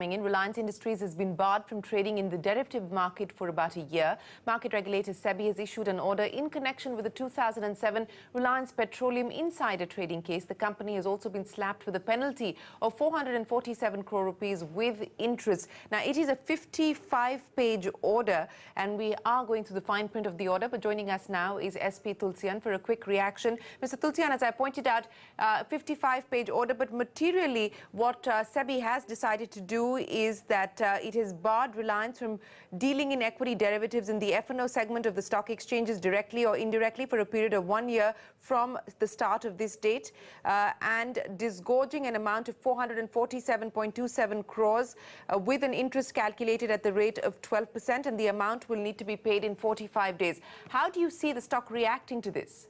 Reliance Industries has been barred from trading in the derivative market for about a year. Market regulator SEBI has issued an order in connection with the 2007 Reliance Petroleum insider trading case. The company has also been slapped with a penalty of 447 crore rupees with interest. Now, it is a 55-page order, and we are going through the fine print of the order. But joining us now is SP Tulsian for a quick reaction. Mr. Tulsian, as I pointed out, 55-page order, but materially what SEBI has decided to do is that it has barred Reliance from dealing in equity derivatives in the F&O segment of the stock exchanges directly or indirectly for a period of 1 year from the start of this date, and disgorging an amount of 447.27 crores with an interest calculated at the rate of 12%, and the amount will need to be paid in 45 days. How do you see the stock reacting to this?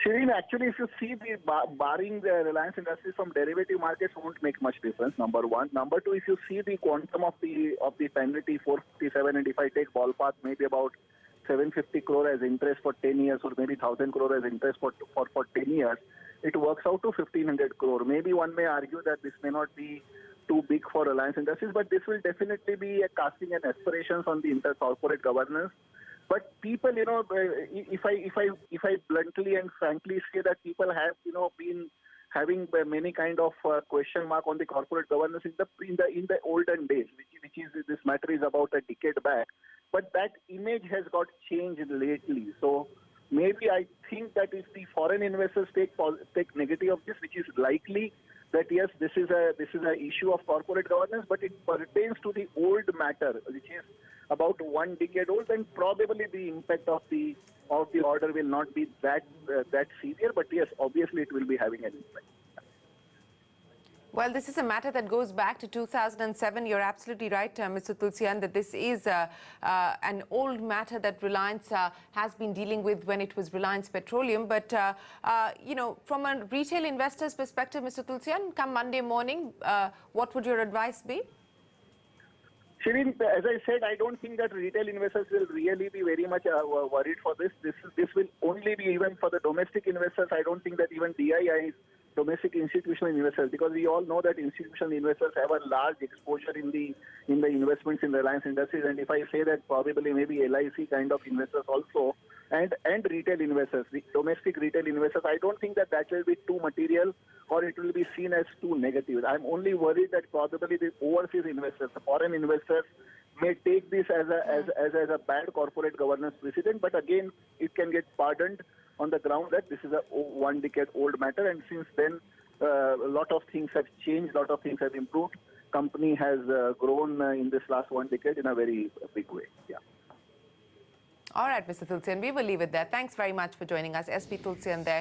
Shireen, actually, if you see the barring the Reliance Industries from derivative markets won't make much difference, number one. Number two, if you see the quantum of the penalty, 457, and if I take ballpark, maybe about 750 crore as interest for 10 years or maybe 1,000 crore as interest for 10 years, it works out to 1,500 crore. Maybe one may argue that this may not be too big for Reliance Industries, but this will definitely be a casting an aspirations on the inter-corporate governance. But people, if I bluntly and frankly say that people have, been having many kind of question mark on the corporate governance in the olden days, which is this matter is about a decade back. But that image has got changed lately. So maybe I think that if the foreign investors take negative of this, which is likely, that yes, this is a issue of corporate governance, but it pertains to the old matter, which is about 1 decade old, and probably the impact of the order will not be that severe. But yes, obviously it will be having an impact. Well, this is a matter that goes back to 2007. You're absolutely right, Mr. Tulsian, that this is an old matter that Reliance has been dealing with when it was Reliance Petroleum. But, from a retail investor's perspective, Mr. Tulsian, come Monday morning, what would your advice be? Shireen, as I said, I don't think that retail investors will really be very much worried for this. This will only be even for the domestic investors. I don't think that even DIIs, domestic institutional investors, because we all know that institutional investors have a large exposure in the investments in Reliance Industries. And if I say that probably maybe LIC kind of investors also, and retail investors, the domestic retail investors, I don't think that will be too material or it will be seen as too negative. I'm only worried that probably the overseas investors, the foreign investors, may take this as a bad corporate governance precedent. But again, it can get pardoned on the ground that this is a 1 decade old matter, and since then a lot of things have changed, a lot of things have improved. Company has grown in this last 1 decade in a very big way. Yeah. All right, Mr. Tulsian, we will leave it there. Thanks very much for joining us. SP Tulsian there.